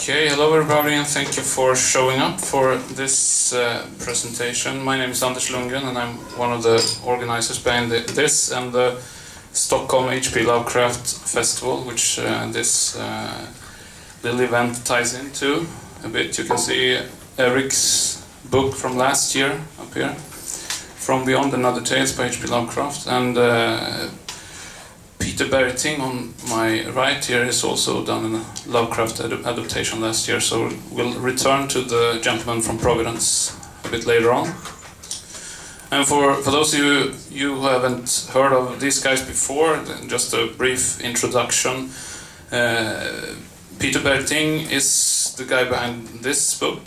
Okay, hello everybody and thank you for showing up for this presentation. My name is Anders Lundgren and I'm one of the organizers behind this and the Stockholm HP Lovecraft Festival, which this little event ties into a bit. You can see Erik's book from last year up here, From Beyond and Other Tales by HP Lovecraft, and Peter Bergting on my right here has also done a Lovecraft adaptation last year, so we'll return to the gentleman from Providence a bit later on. And for those of you who haven't heard of these guys before, just a brief introduction. Peter Bergting is the guy behind this book,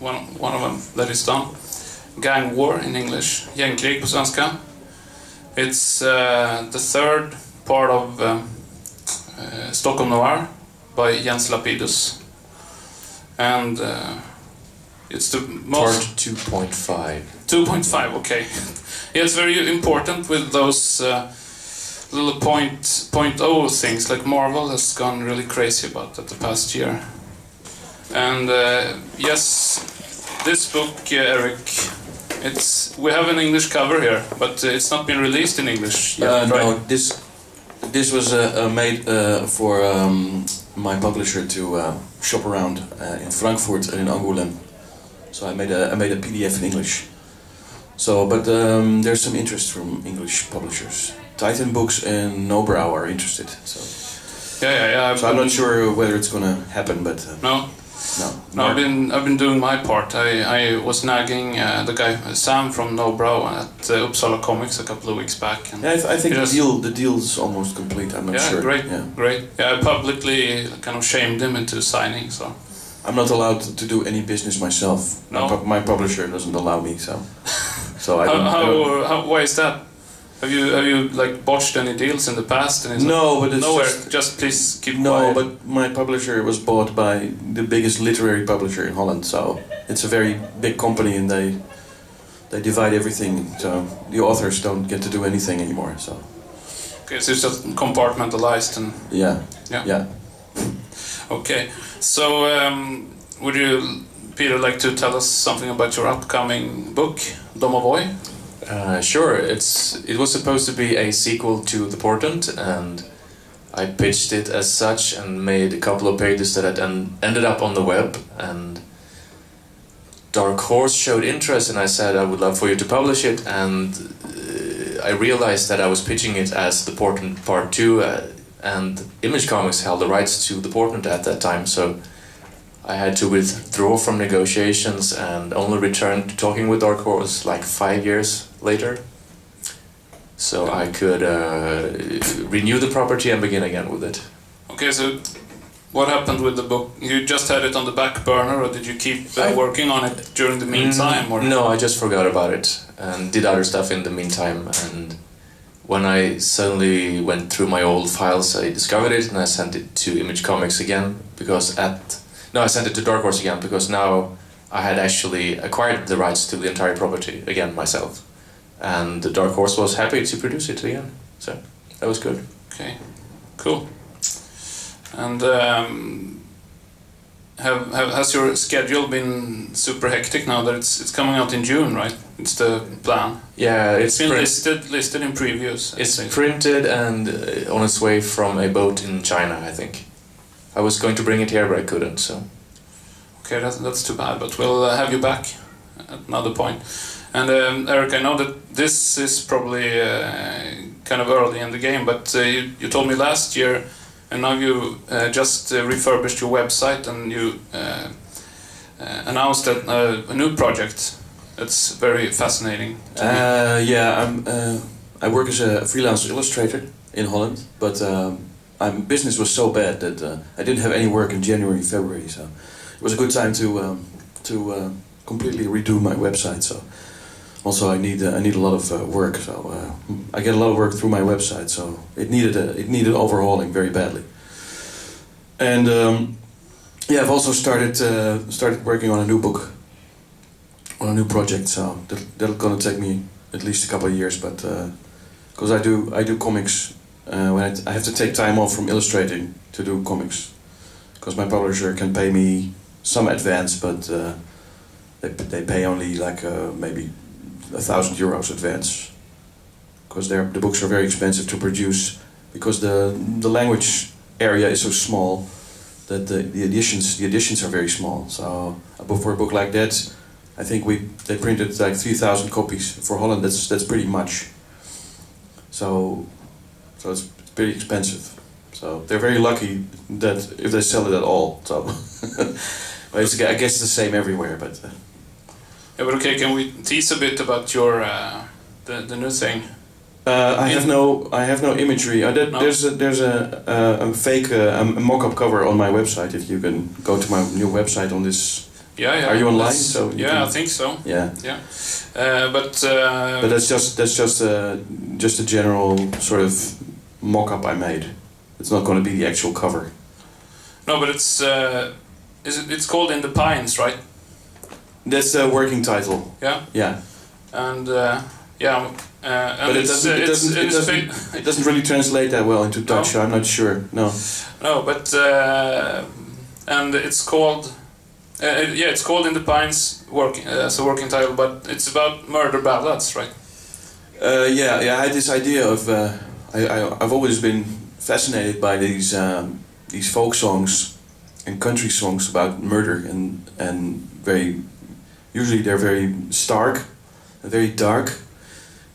one of them that is done. Gang War in English, Gängkrig på svenska. It's the third part of Stockholm Noir by Jens Lapidus, and it's the most... Part 2.5. 2.5, okay. Yeah, it's very important with those little .0 things, like Marvel has gone really crazy about that the past year. And yes, this book, Erik, we have an English cover here, but it's not been released in English yet, right? No, this was made for my publisher to shop around in Frankfurt and in Angoulême. So I made a PDF in English. So, but there's some interest from English publishers. Titan Books and Nobrow are interested. So yeah. So I'm not sure whether it's gonna happen, but No, I've been doing my part. I was nagging the guy Sam from Nobrow at Uppsala Comics a couple of weeks back. And yeah, I think the deal's almost complete. I'm not sure. Great. Yeah, I publicly kind of shamed him into signing. So I'm not allowed to do any business myself. No, my publisher doesn't allow me. So I don't. Why is that? Have you like botched any deals in the past? And no, but it's nowhere. Just please keep no, quiet. but my publisher was bought by the biggest literary publisher in Holland, so it's a very big company, and they divide everything. So the authors don't get to do anything anymore. So okay, so it's just compartmentalized and yeah. Okay, so would you, Peter, like to tell us something about your upcoming book, Domovoy? Sure. It was supposed to be a sequel to The Portent, and I pitched it as such and made a couple of pages that had ended up on the web, and Dark Horse showed interest, and I said I would love for you to publish it, and I realized that I was pitching it as The Portent Part 2, and Image Comics held the rights to The Portent at that time, so I had to withdraw from negotiations and only returned to talking with Dark Horse like 5 years later. So I could renew the property and begin again with it. Okay, so what happened with the book? You just had it on the back burner, or did you keep working on it during the meantime? Or? No, I just forgot about it and did other stuff in the meantime. And when I suddenly went through my old files, I discovered it and I sent it to Image Comics again, because I sent it to Dark Horse again, because now I had actually acquired the rights to the entire property again myself. And the Dark Horse was happy to produce it again, so that was good. Okay, cool. And has your schedule been super hectic now that it's coming out in June, right? It's the plan. Yeah, it's been listed in previews. It's printed and on its way from a boat in China, I think. I was going to bring it here, but I couldn't, so... Okay, that's too bad, but we'll have you back at another point. And Erik, I know that this is probably kind of early in the game, but you told me last year, and now you just refurbished your website, and you announced that a new project. That's very fascinating to me. Yeah, I work as a freelance illustrator in Holland, but my business was so bad that I didn't have any work in January, February, so it was a good time to completely redo my website. So also I need a lot of work, so I get a lot of work through my website, so it needed overhauling very badly. And yeah, I've also started working on a new book, on a new project, so that'll gonna take me at least a couple of years, but because I do comics when I have to take time off from illustrating to do comics, because my publisher can pay me some advance, but they pay only like maybe €1,000 advance, because the books are very expensive to produce, because the language area is so small that the editions are very small. So for a book like that, I think they printed like 3,000 copies. For Holland, that's pretty much. So it's pretty expensive. So they're very lucky that if they sell it at all. So well, I guess it's the same everywhere. But yeah, but okay, can we tease a bit about your the new thing? I have no imagery. No? There's a fake a mock-up cover on my website. If you can go to my new website on this. Yeah. Are you online? So I think so. Yeah. Yeah. But that's just a general sort of mock-up I made. It's not going to be the actual cover. No, but it's called In the Pines, right? That's the working title. Yeah. Yeah. And but it doesn't really translate that well into Dutch. So I'm not sure. No. No, but and it's called. It's called In the Pines, as a working title, but it's about murder ballads, right? I had this idea of I've always been fascinated by these folk songs and country songs about murder, and usually they're very stark, very dark,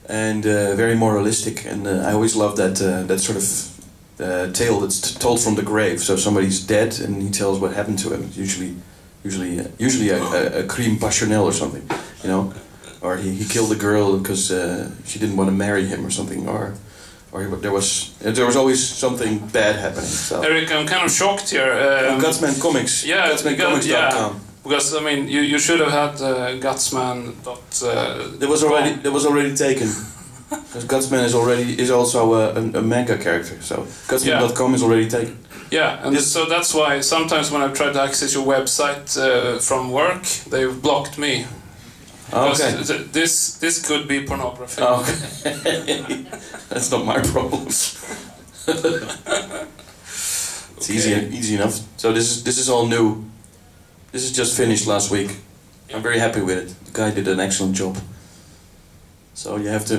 and very moralistic. And I always loved that sort of tale that's told from the grave. So somebody's dead, and he tells what happened to him. Usually a crime passionnel or something, you know, or he killed a girl because she didn't want to marry him or something, or there was always something bad happening. So. Eric, I'm kind of shocked here. Gutsman Comics. Yeah, Gutsmancomics.com. Yeah, because I mean, you should have had Gutsman. It was already taken. Because Gutsman is also a manga character, so Gutsman.com is already taken. Yeah, and so that's why sometimes when I've tried to access your website from work, they've blocked me. Okay. This could be pornography. Okay. That's not my problem. It's easy enough. So this is all new. This is just finished last week. I'm very happy with it. The guy did an excellent job. So you have to.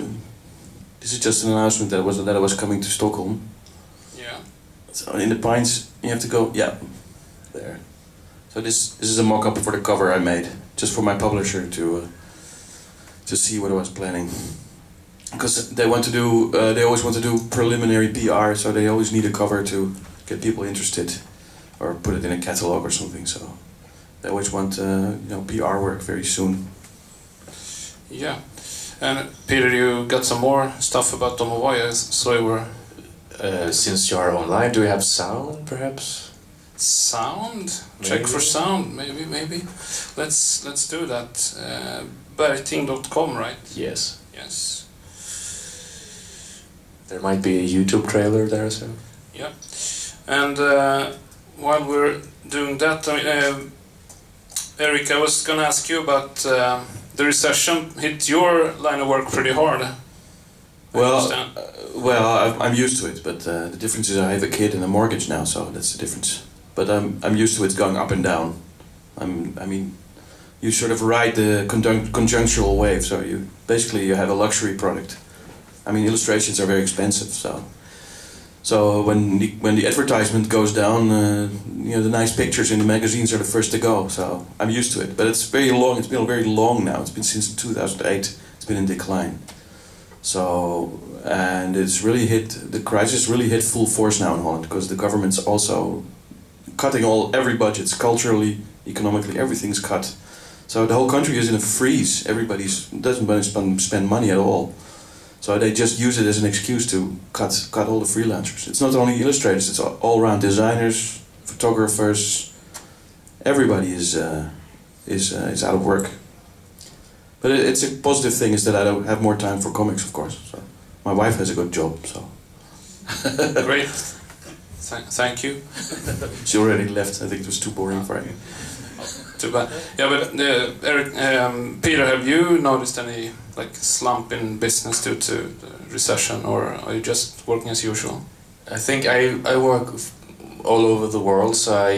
This is just an announcement that I was coming to Stockholm. Yeah. So in the Pines, you have to go. Yeah, there. So this is a mock-up for the cover I made, just for my publisher to see what I was planning. Because they want to do. They always want to do preliminary PR, so they always need a cover to get people interested, or put it in a catalog or something. So they always want PR work very soon. Yeah. And Peter, you got some more stuff about Domovoy, so you were... since you are online, do you have sound, perhaps? Sound? Maybe. Check for sound, maybe. Let's do that. Bergting.com, right? Yes. Yes. There might be a YouTube trailer there, so... Yeah. And while we're doing that, Eric, I was going to ask you about... the recession hit your line of work pretty hard. I'm used to it, but the difference is I have a kid and a mortgage now, so that's the difference. But I'm used to it going up and down. I mean, you sort of ride the conjunctural wave, so you have a luxury product. I mean, illustrations are very expensive, so when the advertisement goes down, the nice pictures in the magazines are the first to go. So I'm used to it, but it's very long. It's been very long now. It's been since 2008. It's been in decline. So and it's really the crisis really hit full force now in Holland, because the government's also cutting every budgets, culturally, economically, everything's cut. So the whole country is in a freeze. Everybody doesn't want to spend money at all. So they just use it as an excuse to cut all the freelancers. It's not only illustrators; it's all around designers, photographers. Everybody is out of work. But it's a positive thing is that I don't have more time for comics, of course. So my wife has a good job. So great, thank you. She already left. I think it was too boring for her. Too bad. Yeah, but Eric, Peter, have you noticed any slump in business due to the recession, or are you just working as usual? I think I work all over the world, so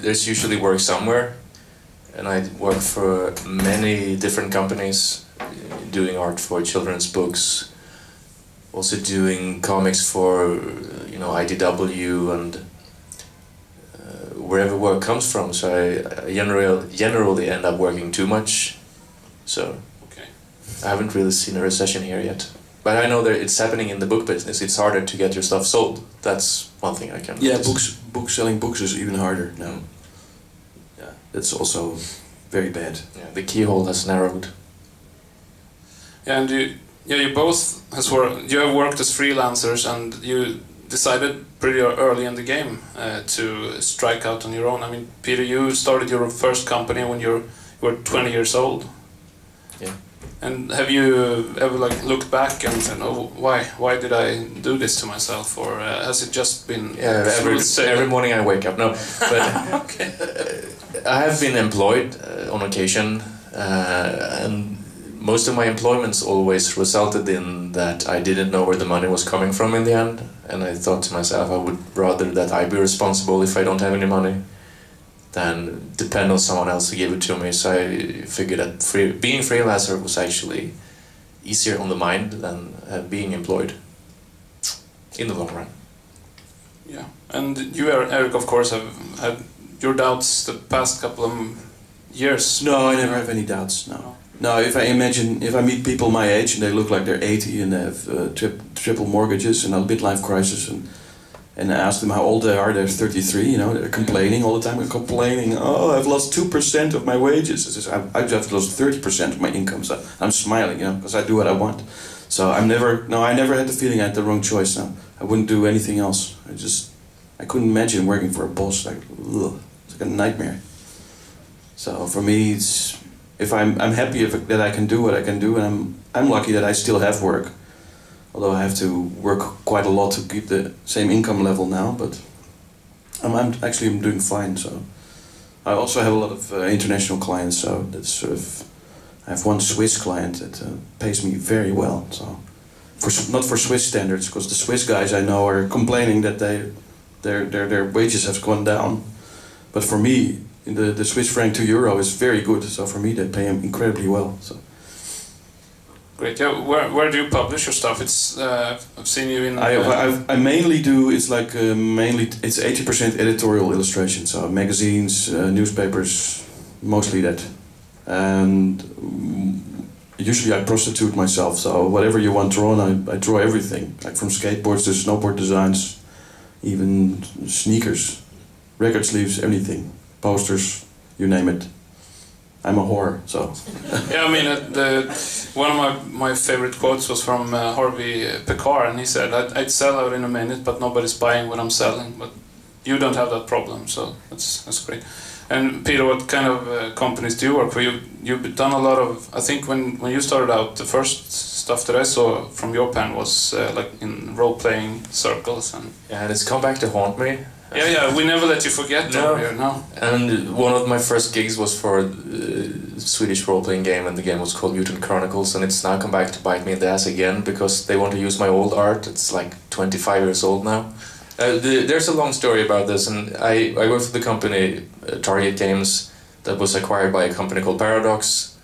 there's usually work somewhere, and I work for many different companies, doing art for children's books, also doing comics for IDW and wherever work comes from. So I generally end up working too much. So okay. I haven't really seen a recession here yet. But I know that it's happening in the book business. It's harder to get your stuff sold. That's one thing I can. Yeah, selling books is even harder now. Yeah, that's also very bad. Yeah, the keyhole has narrowed. Yeah, and you both you have worked as freelancers, and you decided pretty early in the game to strike out on your own. I mean, Peter, you started your first company when you were 20 years old. Yeah. And have you ever looked back and said, "Oh, why did I do this to myself?" Or has it just been? Yeah, every morning I wake up. No, but okay. I have been employed on occasion, and most of my employments always resulted in that I didn't know where the money was coming from in the end, and I thought to myself, I would rather that I be responsible if I don't have any money than depend on someone else to give it to me. So I figured that being freelancer was actually easier on the mind than being employed in the long run. Yeah, and you, Eric, of course, have had your doubts the past couple of years. No, I never have any doubts. No. No, if I meet people my age and they look like they're 80 and they have triple mortgages and a midlife crisis, and I ask them how old they are, they're 33, they're complaining all the time. They're complaining, oh, I've lost 2% of my wages. I've just lost 30% of my income, so I'm smiling, because I do what I want. So I never had the feeling I had the wrong choice. No, I wouldn't do anything else. I couldn't imagine working for a boss. It's like a nightmare. So for me, I'm happy that I can do what I can do, and I'm lucky that I still have work. Although I have to work quite a lot to keep the same income level now, but I'm actually doing fine. So I also have a lot of international clients. So that's I have one Swiss client that pays me very well. So not for Swiss standards, because the Swiss guys I know are complaining that their wages have gone down. But for me, the Swiss franc to euro is very good. So for me, they pay them incredibly well. So. Great. Yeah. Where do you publish your stuff? It's I've seen you in. I mainly do. It's like it's 80% editorial illustration. So magazines, newspapers, mostly that. And usually I prostitute myself. So whatever you want drawn, I draw everything. Like from skateboards to snowboard designs, even sneakers, record sleeves, anything, posters, you name it. I'm a whore, so. Yeah, I mean, one of my favorite quotes was from Harvey Pekar, and he said, "I'd sell out in a minute, but nobody's buying what I'm selling." But you don't have that problem, so that's great. And Peter, what kind of companies do you work for? You've done a lot of. I think when you started out, the first stuff that I saw from your pen was like in role-playing circles and. Yeah, and it's come back to haunt me. Yeah, we never let you forget over here, no. And one of my first gigs was for a Swedish role-playing game, and the game was called Mutant Chronicles, and it's now come back to bite me in the ass again, because they want to use my old art. It's like 25 years old now. There's a long story about this, and I work for the company Target Games that was acquired by a company called Paradox,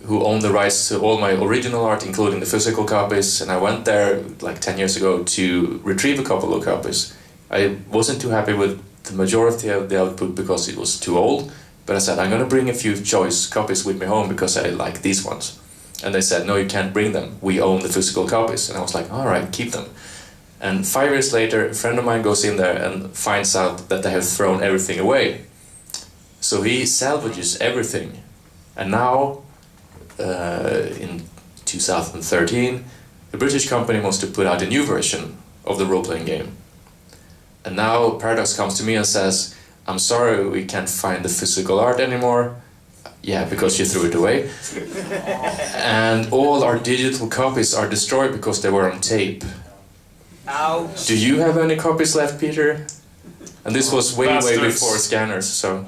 who owned the rights to all my original art, including the physical copies, and I went there like 10 years ago to retrieve a couple of copies. I wasn't too happy with the majority of the output because it was too old, but I said, I'm going to bring a few choice copies with me home because I like these ones. And they said, no, you can't bring them. We own the physical copies. And I was like, all right, keep them. And 5 years later, a friend of mine goes in there and finds out that they have thrown everything away. So he salvages everything. And now, in 2013, a British company wants to put out a new version of the role-playing game. And now Paradox comes to me and says, I'm sorry, we can't find the physical art anymore. Yeah, because you threw it away. And all our digital copies are destroyed because they were on tape. Ouch. Do you have any copies left, Peter? And this was way before scanners, so...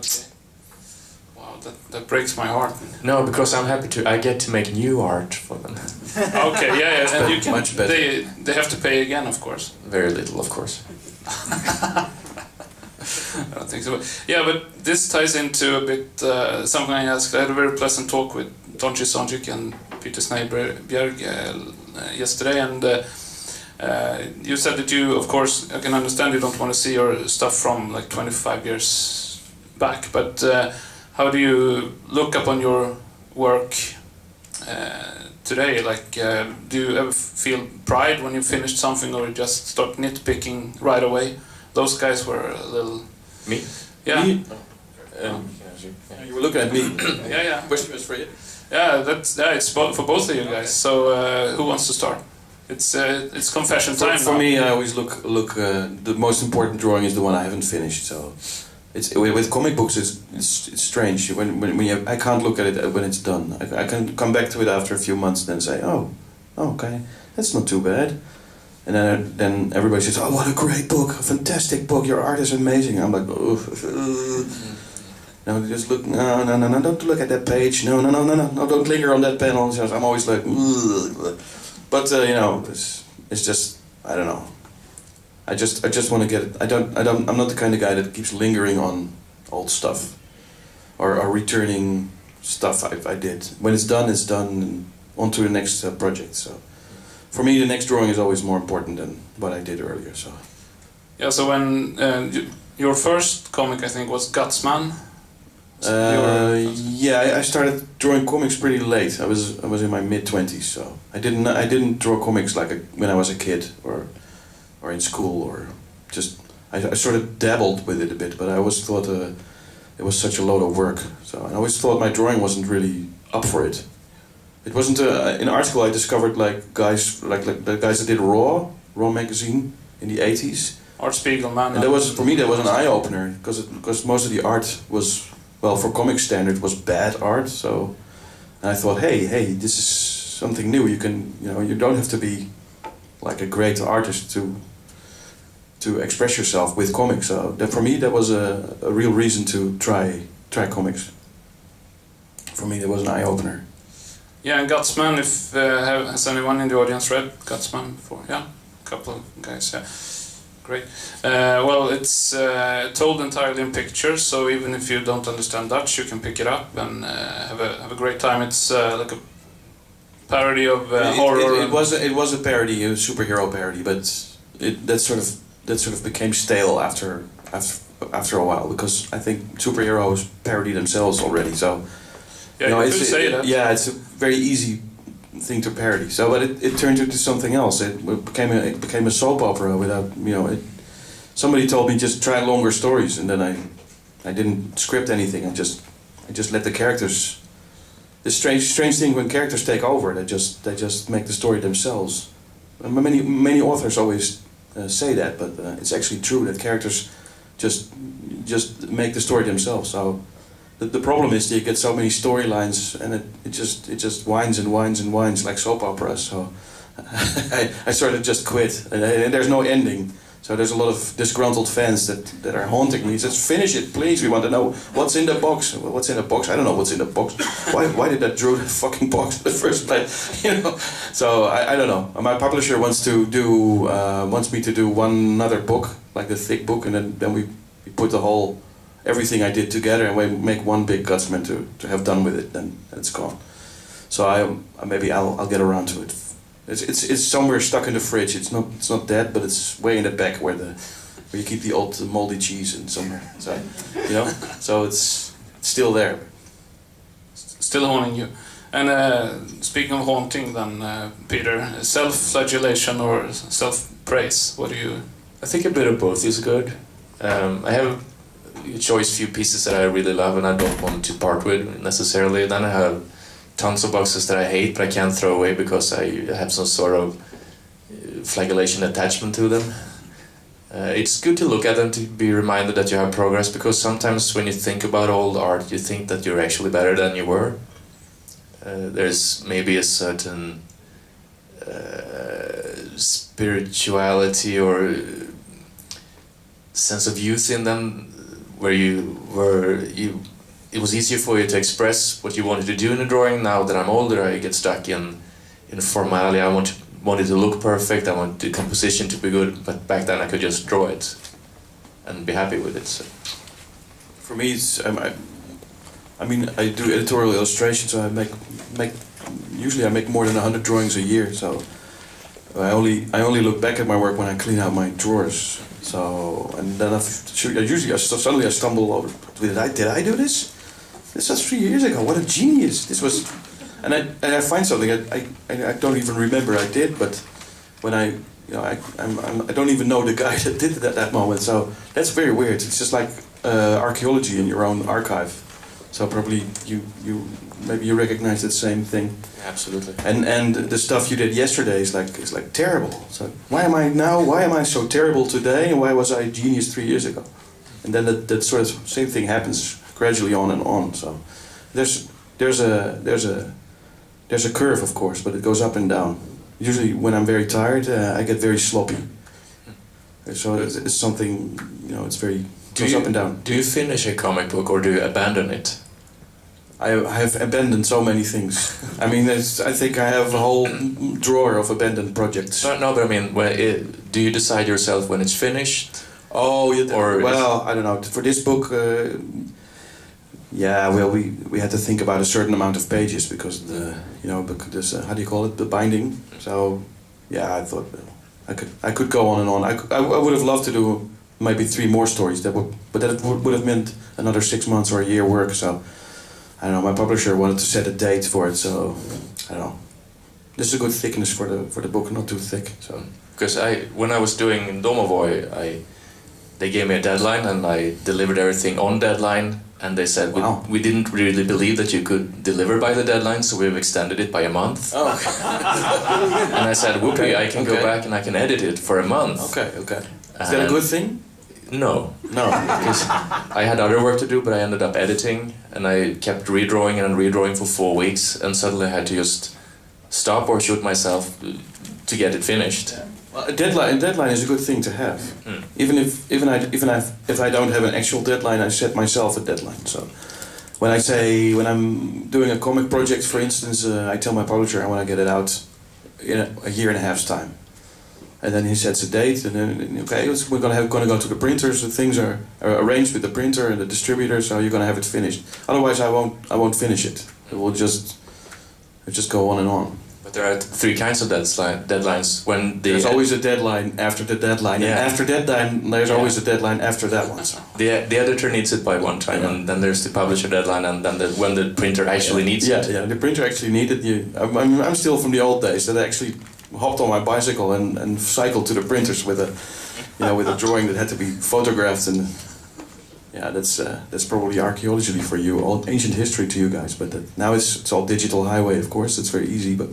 Wow, that breaks my heart. No, because I'm happy I get to make new art for them. Okay, yeah, and you can... Much better. They have to pay again, of course. Very little, of course. I don't think so. Yeah, but this ties into a bit something I asked. I had a very pleasant talk with Tonchi Sonjik and Peter Bergting yesterday, and you said that you, of course, I can understand you don't want to see your stuff from like 25 years back, but how do you look upon your work today? Like, do you ever feel pride when you finished something, or you just start nitpicking right away? Those guys were a little... Me? Yeah. Me? You were looking at me. Yeah. Question was for you. Yeah, it's for both of you guys. So who wants to start? It's confession time. For me, I always look. The most important drawing is the one I haven't finished. So, it's with comic books. It's strange when I can't look at it when it's done. I can come back to it after a few months and then say, oh, okay, that's not too bad. And then everybody says, oh, what a great book, a fantastic book. Your art is amazing. I'm like, no, just look. No, don't look at that page. No, don't linger on that panel. So I'm always like, ugh. But you know, it's just, I don't know. I just want to get it. I'm not the kind of guy that keeps lingering on old stuff, or returning stuff I did. When it's done, and on to the next project. So, for me, the next drawing is always more important than what I did earlier. So. Yeah. So when your first comic, I think, was Gutsman. Yeah, I started drawing comics pretty late. I was in my mid-20s, so I didn't draw comics like when I was a kid or in school, or just I sort of dabbled with it a bit, but I always thought it was such a load of work. So I always thought my drawing wasn't really up for it. It wasn't in art school. I discovered like guys like the guys that did Raw magazine in the 80s. Art Spiegel, man. And that was, for me, that was an eye opener, because most of the art was, well, for comic standard, was bad art. So, and I thought, hey, this is something new. You can, you don't have to be like a great artist to express yourself with comics. So that, for me, that was a real reason to try comics. For me, that was an eye opener. Yeah, and Gutsman. If has anyone in the audience read Gutsman before? Yeah, a couple of guys. Yeah. Great. Well, it's told entirely in pictures, so even if you don't understand Dutch, you can pick it up and have a great time. It's like a parody of horror. It was a parody, a superhero parody, but that sort of became stale after a while, because I think superheroes parody themselves already. So yeah, you could say that. Yeah, it's a very easy thing to parody. So, but it turned into something else. It became a soap opera without, somebody told me just try longer stories, and then I didn't script anything. I just let the characters. The strange thing when characters take over, they just make the story themselves. Many authors always say that, but it's actually true that characters just make the story themselves. So. The problem is that you get so many storylines, and it just winds and winds and winds like soap operas. So I sort of just quit, and there's no ending. So there's a lot of disgruntled fans that are haunting me. Just finish it, please. We want to know what's in the box. What's in the box? I don't know what's in the box. Why did that draw the fucking box in the first place? So I don't know. My publisher wants me to do another book, like the thick book, and then we put the whole. Everything I did together, and we make one big Gutsman to have done with it. Then it's gone. So maybe I'll get around to it. It's somewhere stuck in the fridge. It's not dead, but it's way in the back where you keep the old moldy cheese and somewhere. So so it's still there. Still haunting you. And speaking of haunting, then Peter, self-flagellation or self-praise? What do you? I think a bit of both is good. I have a choice few pieces that I really love and I don't want to part with necessarily. Then I have tons of boxes that I hate but I can't throw away because I have some sort of flagellation attachment to them. It's good to look at them to be reminded that you have progress, because sometimes when you think about old art you think that you're actually better than you were. There's maybe a certain spirituality or sense of youth in them, where it was easier for you to express what you wanted to do in a drawing. Now that I'm older, I get stuck in formality. I want it to look perfect, I want the composition to be good, but back then I could just draw it. and be happy with it. So. For me, it's I mean, I do editorial illustration, so I usually I make more than 100 drawings a year. So I only look back at my work when I clean out my drawers. So and then suddenly I stumble over. Did I do this? This was 3 years ago. What a genius! This was, and I find something I don't even remember I did, but when I don't even know the guy that did it at that moment. So that's very weird. It's just like archaeology in your own archive. So probably maybe you recognize that same thing. Absolutely. And the stuff you did yesterday is like terrible. So why am I so terrible today, and why was I a genius 3 years ago? And then that sort of same thing happens gradually on and on. So there's a curve, of course, but it goes up and down. Usually when I'm very tired, I get very sloppy. So it's something, it's very goes up and down. Do you finish a comic book or do you abandon it? I have abandoned so many things. I mean, I think I have a whole drawer of abandoned projects. No, but I mean, do you decide yourself when it's finished? Oh, I don't know. For this book, we had to think about a certain amount of pages because how do you call it, the binding. So, I thought I could go on and on. I would have loved to do maybe 3 more stories. But that would have meant another 6 months or a year work. So. I don't know, my publisher wanted to set a date for it, so I don't know. This is a good thickness for the book, not too thick. So because when I was doing Domovoy, they gave me a deadline and I delivered everything on deadline, and they said we didn't really believe that you could deliver by the deadline, so we've extended it by a month. Oh, okay. And I said, whoopee, I can go back and I can edit it for a month. Okay. Is that a good thing? No, because I had other work to do, but I ended up editing, and I kept redrawing and redrawing for 4 weeks, and suddenly I had to just stop or shoot myself to get it finished. Yeah. Well, a deadline is a good thing to have. Even if I don't have an actual deadline, I set myself a deadline. So when I'm doing a comic project, for instance, I tell my publisher I want to get it out in a year and a half's time. And then he sets a date, and then we're gonna go to the printers. The things are arranged with the printer and the distributor, so you're gonna have it finished. Otherwise, I won't finish it. It will just go on and on. But there are 3 kinds of deadlines. There's always a deadline after the deadline, and after that deadline, there's always a deadline after that one. So. The editor needs it by one time, and then there's the publisher deadline, and then when the printer actually needs it. Yeah, the printer actually needed you. I'm still from the old days that I actually hopped on my bicycle and cycled to the printers with a drawing that had to be photographed, and that's probably archaeology for you, all ancient history to you guys. But now it's all digital highway, of course. It's very easy, but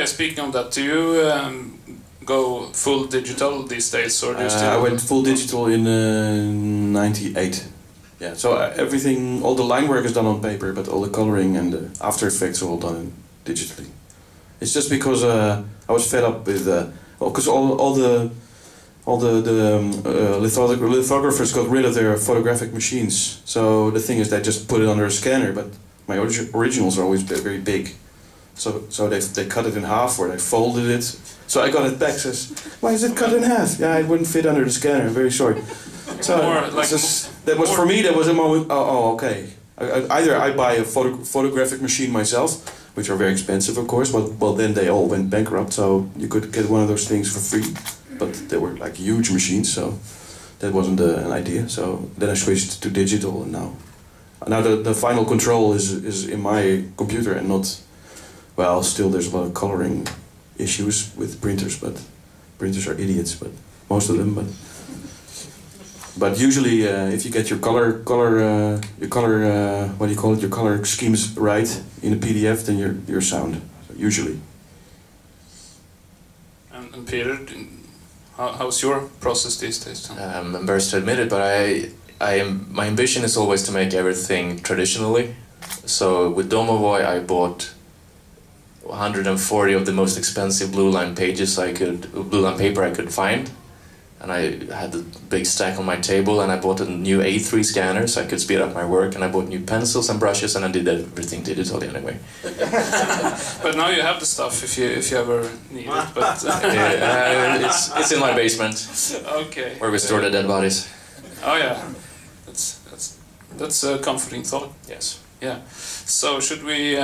speaking of that, do you go full digital these days, or do you still? I went full digital in '98. Yeah, so everything, all the line work is done on paper, but all the coloring and the After Effects are all done digitally. It's just because I was fed up with because all the lithographers got rid of their photographic machines. So the thing is, they just put it under a scanner. But my originals are always very big, so they cut it in half or they folded it. So I got it back. Says, why is it cut in half? Yeah, it wouldn't fit under the scanner. Very short. So for me. That was a moment. Oh, okay. Either I buy a photographic machine myself, which are very expensive, of course. Well, then they all went bankrupt, so you could get one of those things for free. But they were like huge machines, so that wasn't an idea. So then I switched to digital, and now the final control is in my computer and not. Well, still there's a lot of coloring issues with printers, but printers are idiots. But most of them, But usually, if you get your color schemes right in a PDF, then you're sound. Usually. And Peter, how's your process these days? I'm embarrassed to admit it, but my ambition is always to make everything traditionally. So with Domovoy, I bought 140 of the most expensive blue line paper I could find. And I had the big stack on my table, and I bought a new A3 scanner so I could speed up my work, and I bought new pencils and brushes, and I did everything digitally anyway. But now you have the stuff if you ever need it. But it's in my basement. Okay. Where we store the dead bodies. Oh yeah, that's a comforting thought. Yes. Yeah. So should we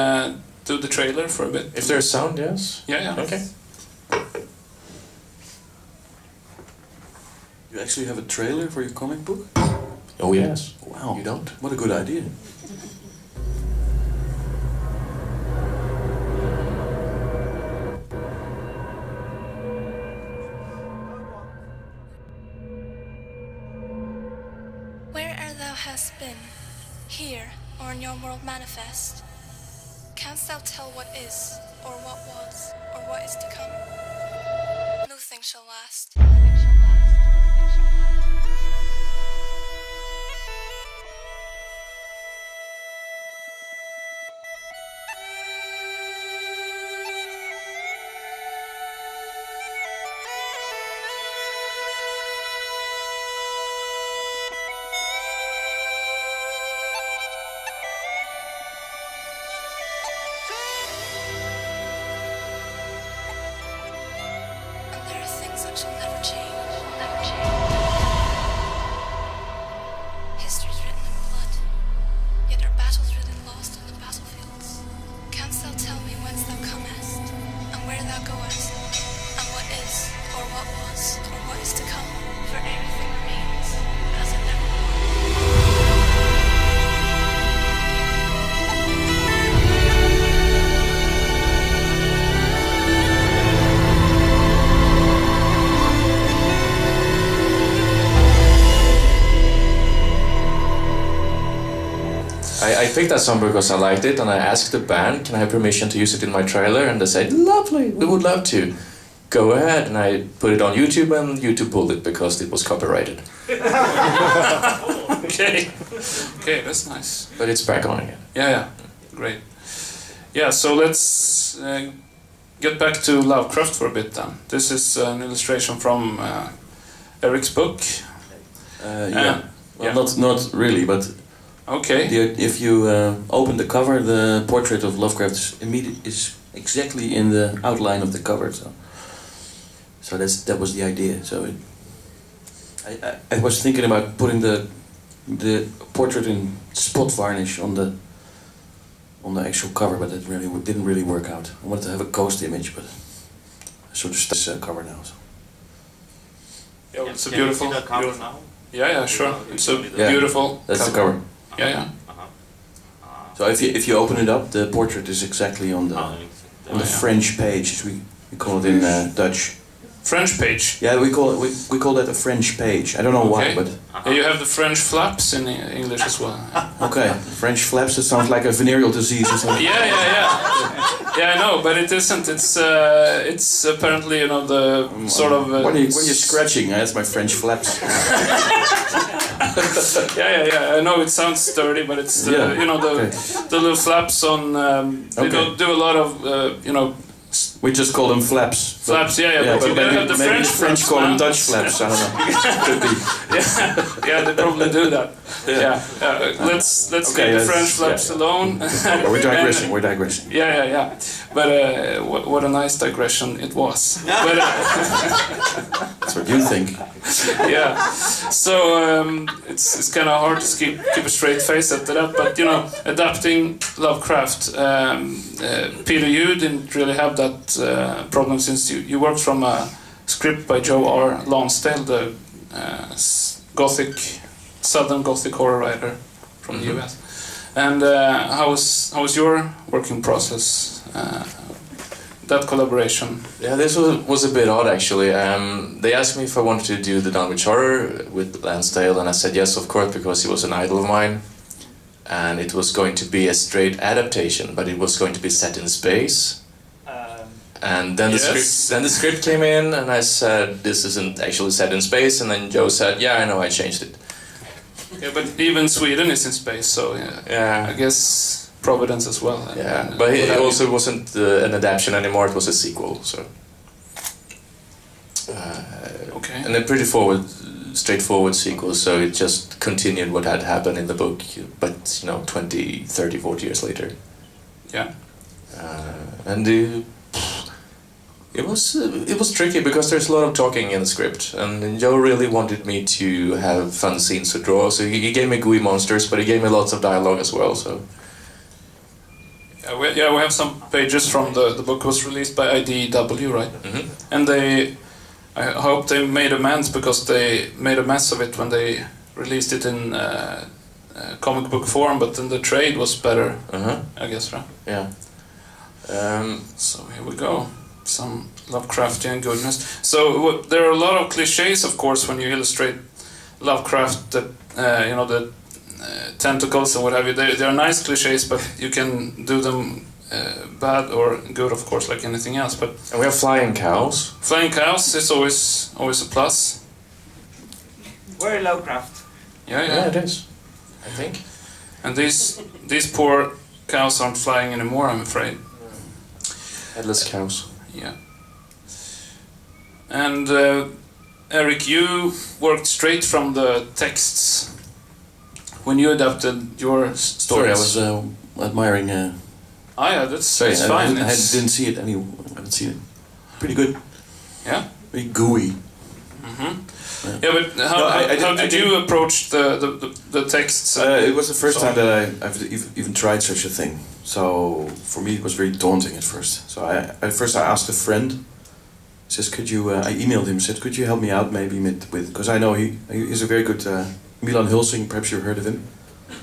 do the trailer for a bit? If there's sound, yes. Yeah. Okay. You actually have a trailer for your comic book? Oh yes. Wow. You don't? What a good idea. Where'er thou hast been, here or in your world manifest, canst thou tell what is, or what was, or what is to come? Nothing shall last. Shall never change, never change. History's written in blood, yet our battles written lost on the battlefields. Canst thou tell me whence thou comest, and where thou goest, and what is, or what was, or what is to come? For everything remains as it never was. I picked that song because I liked it, and I asked the band, can I have permission to use it in my trailer? And they said, lovely, we would love to. Go ahead. And I put it on YouTube, and YouTube pulled it because it was copyrighted. Okay. Okay, that's nice. But it's back on again. Yeah. Great. Yeah, so let's get back to Lovecraft for a bit then. This is an illustration from Erik's book. Yeah. Well, not really, but okay. If you open the cover, the portrait of Lovecraft is exactly in the outline of the cover. So that was the idea. So I was thinking about putting the portrait in spot varnish on the actual cover, but it didn't really work out. I wanted to have a ghost image, but I sort of stuck cover now. So. Yeah, it's a beautiful. Can you see the cover now? Yeah, sure. It's a beautiful. That's cover. the cover. Yeah. So if you open it up, the portrait is exactly on the French page, as we call it in Dutch. French page. Yeah, we call that a French page. I don't know why, but yeah, you have the French flaps in English as well. Okay, French flaps. It sounds like a venereal disease or something. Yeah. Yeah, I know, but it isn't. It's apparently the sort of. When you're scratching, that's my French flaps. Yeah. I know it sounds sturdy, but it's the little flaps on. They don't do a lot of We just call them flaps. Flaps, yeah, but you gotta have the French call them Dutch flaps. I don't know. Could be. Yeah, they probably do that. Yeah. Let's leave the French flaps alone. We're digressing. We're digressing. Yeah. But what a nice digression it was. But, that's what you think. Yeah. So it's kind of hard to keep a straight face after that. But adapting Lovecraft, Peter, you didn't really have that problem since you worked from a script by Joe R. Lonsdale, the Southern Gothic horror writer from the US. And how was your working process? That collaboration. Yeah, this was a bit odd actually. They asked me if I wanted to do the Dunwich Horror with Lansdale, and I said yes, of course, because he was an idol of mine. And it was going to be a straight adaptation, but it was going to be set in space. And then the script came in, and I said this isn't actually set in space. And then Joe said, "Yeah, I know, I changed it." Yeah, but even Sweden is in space, so yeah. I guess Providence as well. But it also wasn't an adaptation anymore; it was a sequel. So Okay. And a pretty straightforward sequel, so it just continued what had happened in the book, but 20, 30, 40 years later. Yeah. And it was tricky because there's a lot of talking in the script, and Joe really wanted me to have fun scenes to draw, so he gave me gooey monsters, but he gave me lots of dialogue as well. So we have some pages from the book was released by IDW, right? Mm-hmm. And I hope they made amends, because they made a mess of it when they released it in comic book form, but then the trade was better, I guess, right? Yeah. So here we go. Some Lovecraftian goodness. So there are a lot of cliches, of course, when you illustrate Lovecraft. That the tentacles and what have you. They are nice cliches, but you can do them bad or good, of course, like anything else. But And we have flying cows. Flying cows is always a plus. Very Lovecraft. Yeah, it is, I think. And these poor cows aren't flying anymore, I'm afraid. Headless cows. Yeah. And Eric, you worked straight from the texts when you adapted your stories. Sorry, I was admiring. Yeah, that's I fine. didn't see it. I haven't seen it. Pretty good. Yeah. Very gooey. Yeah, but how did you approach the texts? It was the first time that I've even tried such a thing. So for me, it was very daunting at first. So I asked a friend. He says, "Could you?" I emailed him. Said, "Could you help me out maybe with?" Because I know he's a very good Milan Hulsing. Perhaps you've heard of him.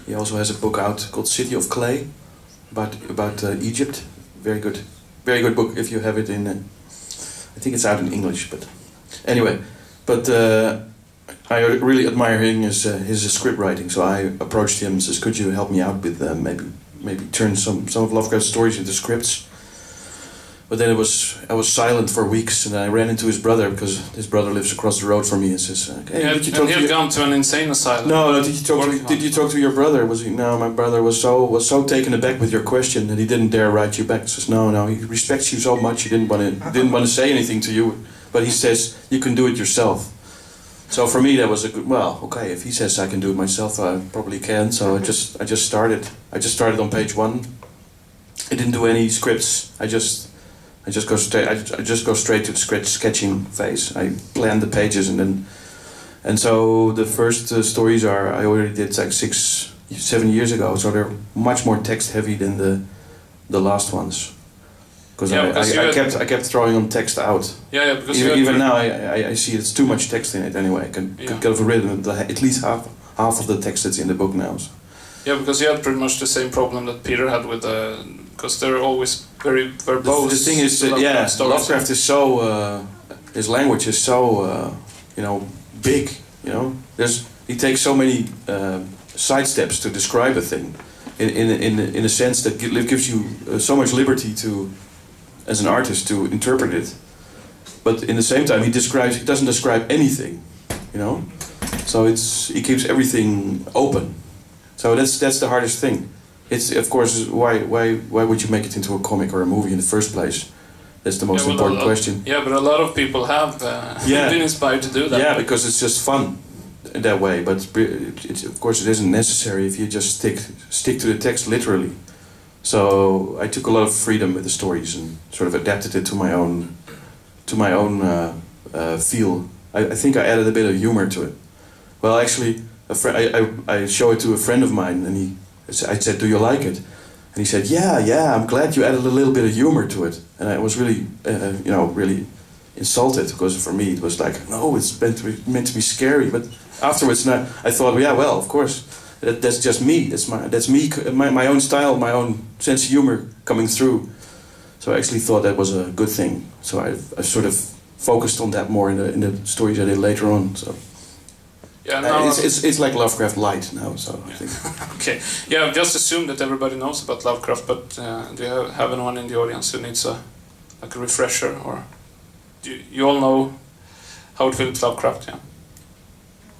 He also has a book out called City of Clay about Egypt. Very good book. If you have it in, I think it's out in English. But anyway. But I really admire his script writing, so I approached him and says, "Could you help me out with maybe turn some of Lovecraft's stories into scripts?" But then I was silent for weeks, and I ran into his brother, because his brother lives across the road from me, and says, "Hey, did you talk to gone to an insane asylum?" No, did you talk to your brother? No, my brother was so taken aback with your question that he didn't dare write you back. He says, no, he respects you so much, he didn't want to say anything to you. But he says, you can do it yourself. So for me that was a good, well, okay, if he says I can do it myself, I probably can. So I just started. I just started on page 1. I didn't do any scripts. I just go straight to the sketching phase. I planned the pages, and so the first stories I already did like 6-7 years ago. So they're much more text heavy than the last ones. Because I kept throwing on text out. Yeah, because even now I see it's too much text in it anyway. I can get rid of at least half of the text that's in the book now. So. Yeah, because you had pretty much the same problem that Peter had with because they're always very verbose. The thing is, Lovecraft is so his language is so big. He takes so many side steps to describe a thing, in a sense that gives you so much liberty to. As an artist to interpret it, but in the same time he doesn't describe anything, So he keeps everything open. So that's the hardest thing. It's of course why would you make it into a comic or a movie in the first place? That's the most important question. Yeah, but a lot of people have been inspired to do that. Yeah, because it's just fun that way. But of course it isn't necessary if you just stick to the text literally. So I took a lot of freedom with the stories and sort of adapted it to my own feel. I think I added a bit of humor to it. Well, actually, I showed it to a friend of mine, and I said, "Do you like it?" And he said, "Yeah, I'm glad you added a little bit of humor to it." And I was really, really insulted, because for me it was like, no, it's meant to be scary. But afterwards, I thought, yeah, well, of course. That's just me. That's my own style, my own sense of humor coming through. So I actually thought that was a good thing. So I sort of focused on that more in the stories I did later on. So yeah, now it's like Lovecraft light now. So I think. Okay, yeah, I've just assumed that everybody knows about Lovecraft, but do you have anyone in the audience who needs a refresher, or do you all know how it feels with Lovecraft? Yeah.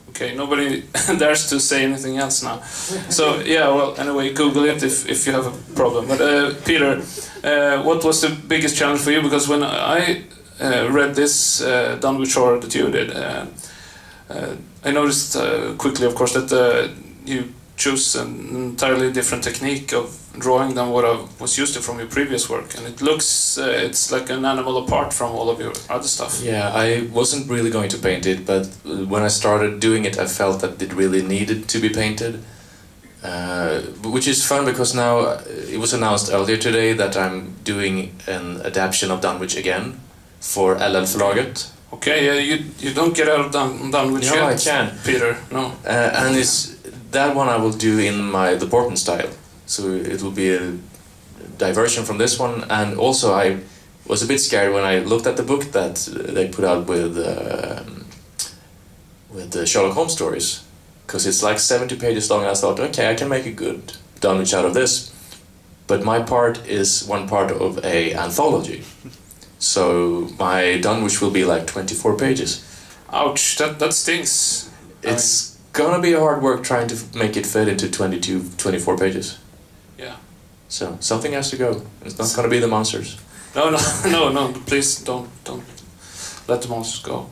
Okay, nobody dares to say anything else now. So yeah, well, anyway, Google it if you have a problem. But Peter, what was the biggest challenge for you? Because when I read this Dunwich horror that you did, I noticed quickly, of course, that you choose an entirely different technique of drawing than what I was used to from your previous work, and it looks, it's like an animal apart from all of your other stuff. Yeah, I wasn't really going to paint it, but when I started doing it, I felt that it really needed to be painted. Which is fun because now it was announced earlier today that I'm doing an adaptation of Dunwich again for LL-förlaget. Okay, yeah, you don't get out of Dunwich yet. No, I can. Peter, no. And that one I will do in the Borton style. So it will be a diversion from this one. And also I was a bit scared when I looked at the book that they put out with the Sherlock Holmes stories. Because it's like 70 pages long, and I thought, okay, I can make a good Dunwich out of this. But my part is one part of a anthology. So my Dunwich will be like 24 pages. Ouch, that stings. It's gonna be hard work trying to make it fit into 24 pages. Yeah. So something has to go. It's not gonna be the monsters. No, please don't let the monsters go.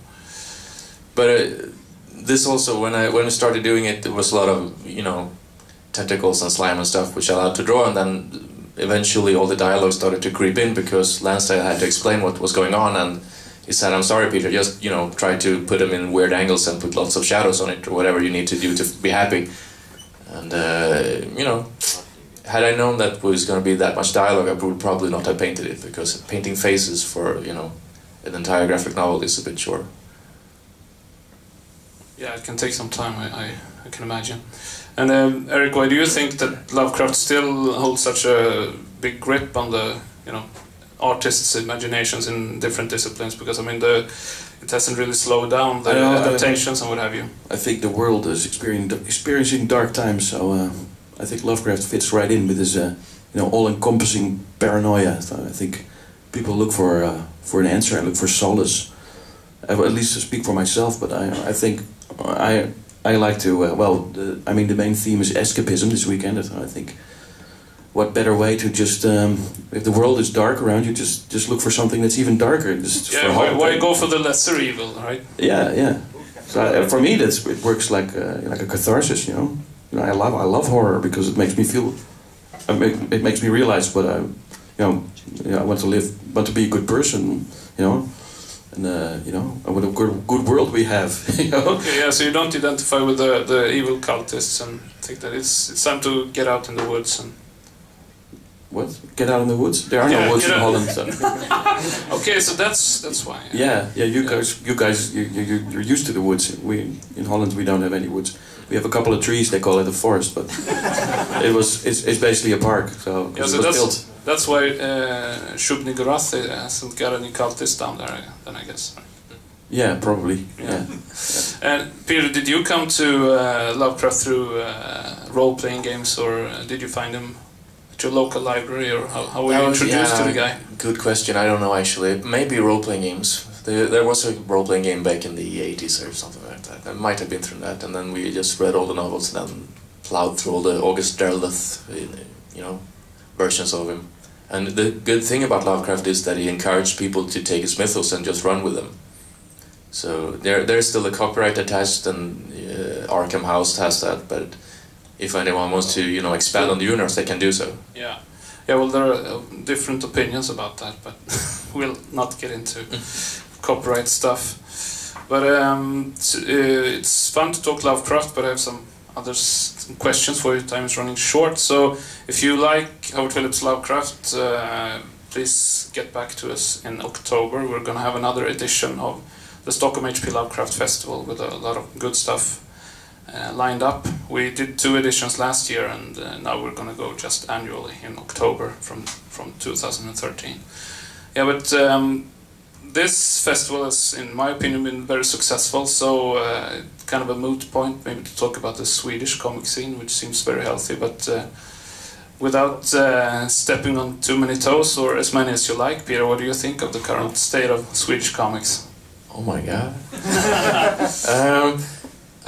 But this also, when I started doing it, there was a lot of, you know, tentacles and slime and stuff which I allowed to draw, and then eventually all the dialogue started to creep in because Lansdale had to explain what was going on, and he said, I'm sorry Peter, just, you know, try to put them in weird angles and put lots of shadows on it or whatever you need to do to be happy. And, you know, had I known that was going to be that much dialogue, I would probably not have painted it, because painting faces for, you know, an entire graphic novel is a bit short. Yeah, it can take some time, I can imagine. And Eric, why do you think that Lovecraft still holds such a big grip on the, you know, artists' imaginations in different disciplines? Because I mean, it hasn't really slowed down the adaptations and what have you. I think the world is experiencing dark times, so I think Lovecraft fits right in with his, you know, all-encompassing paranoia. So I think people look for an answer, and look for solace. At least to speak for myself, but I think I like to, I mean, the main theme is escapism this weekend. I think, what better way to just, if the world is dark around you, just look for something that's even darker. Just yeah, why go for the lesser evil, right? Yeah. So for me, it works like a catharsis, you know. I love horror because it makes me feel, it makes me realize what I want to be a good person, you know. And, you know, what a good world we have. You know? Okay, yeah, so you don't identify with the evil cultists and think that it's time to get out in the woods and... What? Get out in the woods? There are no woods in Holland. So. Okay, so that's why. Yeah. You guys, you're used to the woods. In Holland we don't have any woods. We have a couple of trees. They call it a forest, but it's basically a park. So yeah, so that's why Shub-Niggurath hasn't got any cultists down there, then I guess. Yeah, probably. Yeah. And Peter, did you come to Lovecraft through role-playing games, or did you find him at your local library, or how were you introduced to the guy? Good question. I don't know actually. Maybe role-playing games. There was a role-playing game back in the 80s or something like that. I might have been through that, and then we just read all the novels and then plowed through all the August Derleth, you know, versions of him. And the good thing about Lovecraft is that he encouraged people to take his mythos and just run with them. So there's still a copyright attached, and Arkham House has that, but if anyone wants to, you know, expand on the universe, they can do so. Yeah. Yeah, well, there are different opinions about that, but we'll not get into copyright stuff. But it's fun to talk Lovecraft, but I have some other questions for you. Time is running short, so if you like Howard Phillips' Lovecraft, please get back to us in October. We're going to have another edition of the Stockholm HP Lovecraft Festival with a lot of good stuff lined up. We did 2 editions last year, and now we're going to go just annually in October from 2013. Yeah, but this festival has, in my opinion, been very successful, so kind of a moot point maybe to talk about the Swedish comic scene, which seems very healthy, but without stepping on too many toes, or as many as you like, Peter, what do you think of the current state of Swedish comics? Oh my god.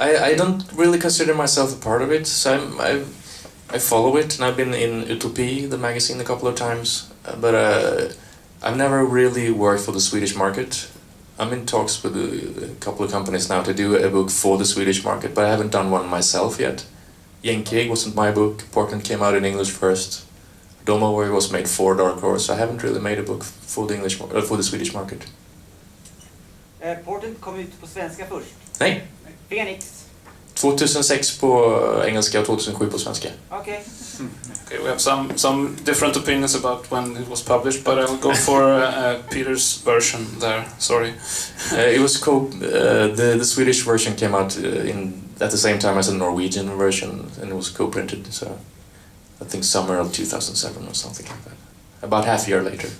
I don't really consider myself a part of it, so I follow it, and I've been in Utopie, the magazine, a couple of times, but I've never really worked for the Swedish market. I'm in talks with a couple of companies now to do a book for the Swedish market, but I haven't done one myself yet. Erik Kriek wasn't my book. Portland came out in English first. Domoway was made for Dark Horse. I haven't really made a book for the for the Swedish market. Portland kom ut på svenska först. Nej. Phoenix. 2006 på engelska och 2007 på svenska. Okay. Okay, we have some different opinions about when it was published, but I'll go for Peter's version there. Sorry. It was the Swedish version came out at the same time as the Norwegian version, and it was co-printed. So I think summer of 2007 or something like that. About half a year later,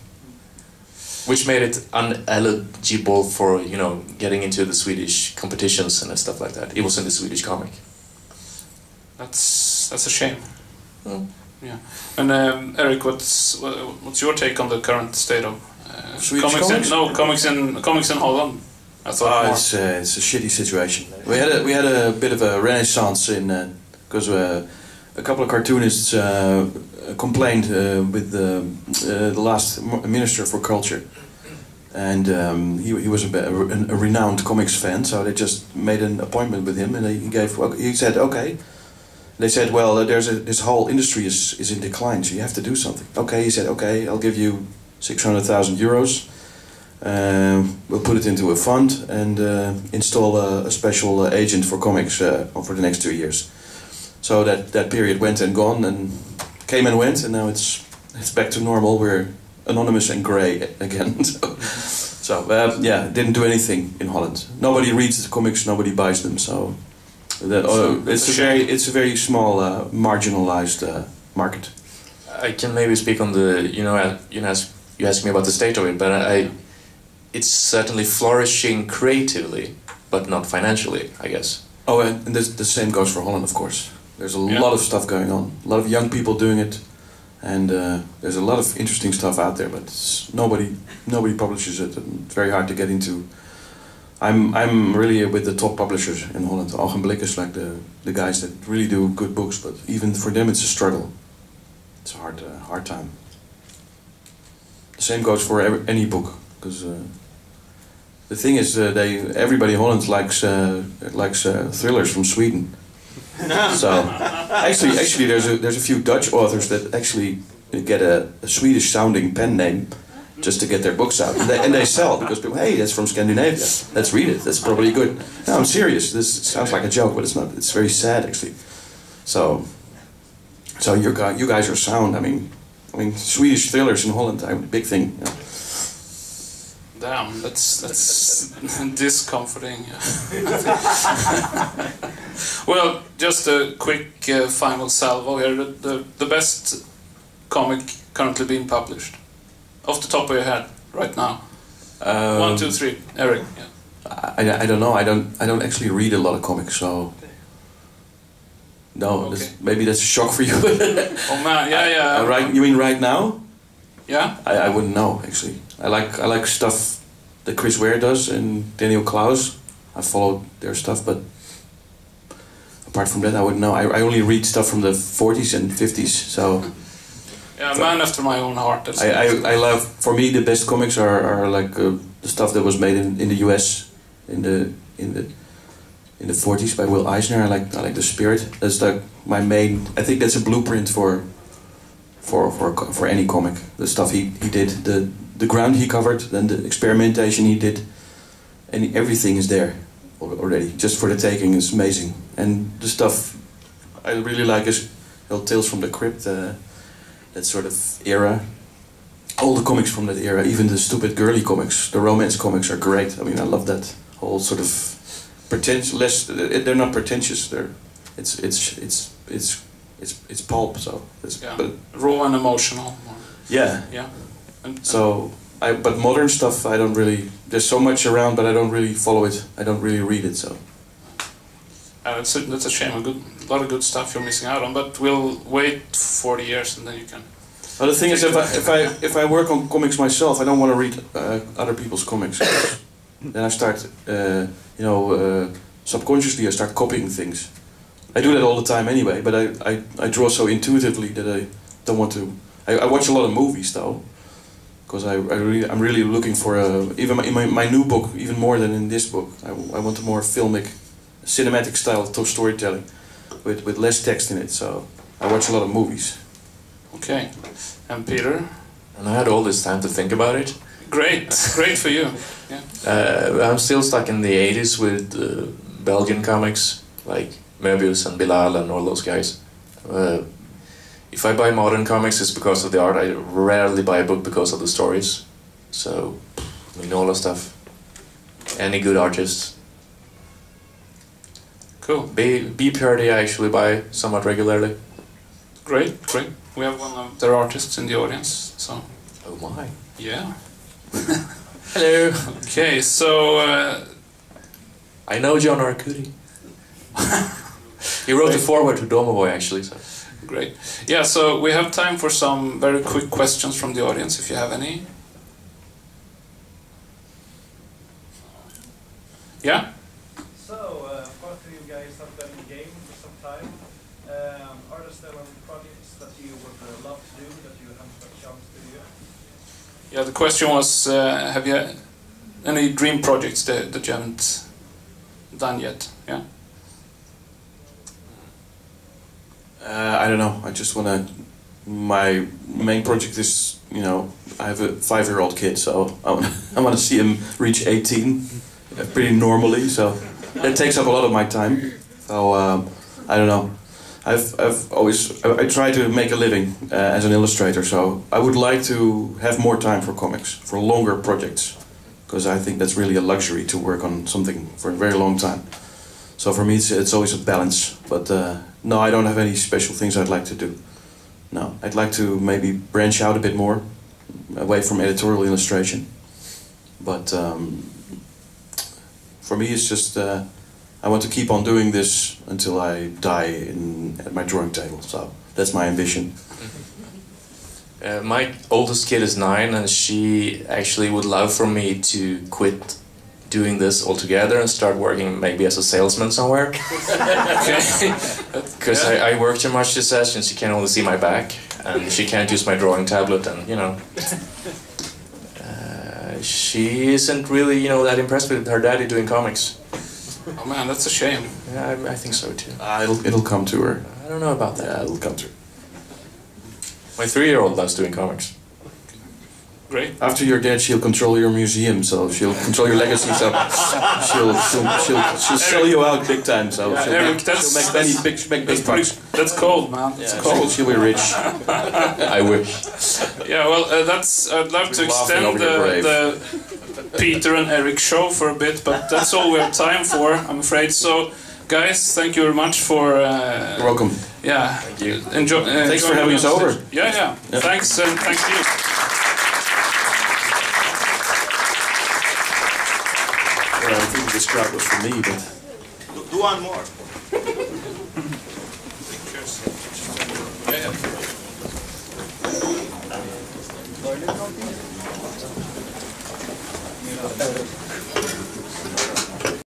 which made it ineligible for getting into the Swedish competitions and stuff like that. It was in the Swedish comic. That's a shame. Mm. Yeah. And Eric, what's your take on the current state of Swedish comics in Holland? I thought it's a shitty situation. We had a bit of a renaissance in because a couple of cartoonists complained with the last Minister for Culture, and he was a renowned comics fan, so they just made an appointment with him, and he said okay. They said, well, this whole industry is in decline, so you have to do something. Okay, he said, okay, I'll give you 600,000 euros. We'll put it into a fund and install a special agent for comics for the next 2 years. So that period went and gone and came and went, and now it's back to normal. We're anonymous and grey again. So yeah, didn't do anything in Holland. Nobody reads the comics, nobody buys them. So it's a very small, marginalized market. I can maybe speak on the you asked me about the state of it, but it's certainly flourishing creatively, but not financially, I guess. Oh, and the same goes for Holland, of course. There's a lot of stuff going on, a lot of young people doing it, and there's a lot of interesting stuff out there, but nobody publishes it, and it's very hard to get into. I'm really with the top publishers in Holland. Ogenblik is like the guys that really do good books, but even for them it's a struggle. It's a hard time. The same goes for any book, because the thing is, everybody in Holland likes thrillers from Sweden. So actually, there's a few Dutch authors that actually get a Swedish-sounding pen name just to get their books out, and they sell because people, hey, that's from Scandinavia. Let's read it. That's probably good. No, I'm serious. This sounds like a joke, but it's not. It's very sad actually. So you guys are sound. I mean, Swedish thrillers in Holland are a big thing. You know. Damn, that's discomforting. Well, just a quick final salvo here. The best comic currently being published, off the top of your head, right now. 1, 2, 3, Eric. Yeah. I don't know. I don't actually read a lot of comics, so no. Okay. Maybe that's a shock for you. Oh man, yeah. Right, you mean right now? Yeah. I wouldn't know actually. I like stuff that Chris Ware does and Daniel Klaus. I follow their stuff, but apart from that, I wouldn't know. I only read stuff from the 40s and 50s, so. Yeah, man after my own heart. I love. For me, the best comics are like the stuff that was made in the U.S. in the 40s by Will Eisner. I like the spirit. That's like my main. I think that's a blueprint for any comic. The stuff he did, the ground he covered, then the experimentation he did, and everything is there already. Just for the taking is amazing. And the stuff I really like is Tales from the Crypt, that sort of era. All the comics from that era, even the stupid girly comics, the romance comics are great. I mean, I love that whole sort of pretentious. They're not pretentious. It's pulp. So but raw and emotional. Yeah. Yeah. So but modern stuff I don't really. There's so much around, but I don't really follow it. I don't really read it. So. That's a shame. A lot of good stuff you're missing out on. But we'll wait 40 years and then you can. Well, the thing is, if I work on comics myself, I don't want to read other people's comics. Then I start, subconsciously I start copying things. I do that all the time anyway. But I draw so intuitively that I don't want to. I watch a lot of movies though. because I'm really looking for even in my new book, even more than in this book. I want a more filmic, cinematic style of storytelling, with less text in it. So I watch a lot of movies. Okay, and Peter? And I had all this time to think about it. Great, great for you. Yeah. I'm still stuck in the 80s with Belgian comics, like Möbius and Bilal and all those guys. If I buy modern comics, it's because of the art. I rarely buy a book because of the stories. So, I mean, all the stuff. Any good artists. Cool. B Parody I actually buy somewhat regularly. Great, great. We have one of their artists in the audience, so... Oh my. Yeah. Hello. Okay, so... I know John Arcudi. He wrote the foreword to Domovoy, actually. So. Great. Yeah, so we have time for some very quick questions from the audience, if you have any. Yeah? So, both of you guys have been in the game for some time. Are there still any projects that you would love to do that you haven't got a chance to do yet? Yeah, the question was, have you any dream projects that you haven't done yet? Yeah? I don't know. I just want to. My main project is, you know, I have a 5-year-old kid, so I want to see him reach 18 pretty normally. So that takes up a lot of my time. So I don't know. I try to make a living as an illustrator. So I would like to have more time for comics, for longer projects, because I think that's really a luxury to work on something for a very long time. So for me, it's always a balance. But no, I don't have any special things I'd like to do. No, I'd like to maybe branch out a bit more, away from editorial illustration. But for me, it's just I want to keep on doing this until I die at my drawing table. So that's my ambition. My oldest kid is 9, and she actually would love for me to quit doing this altogether and start working maybe as a salesman somewhere. Because I work too much, she says, and she can only see my back, and she can't use my drawing tablet, and you know. She isn't really, you know, that impressed with her daddy doing comics. Oh man, that's a shame. Yeah, I think so too. It'll come to her. I don't know about that. Yeah, it'll come to her. My 3-year-old loves doing comics. Great. After you're dead, she'll control your museum, so she'll control your legacy. So she'll sell you out big time. So yeah, she'll make big bucks. That's cold, man. That's cold. She'll be rich. I wish. Yeah, well, I'd love to extend the Peter and Erik show for a bit, but that's all we have time for, I'm afraid. So, guys, thank you very much for. You're welcome. Yeah. Thank you. Thanks for having us over. Yeah. Thanks, and thank you. I think this crowd was for me, but... Do one more. Yeah.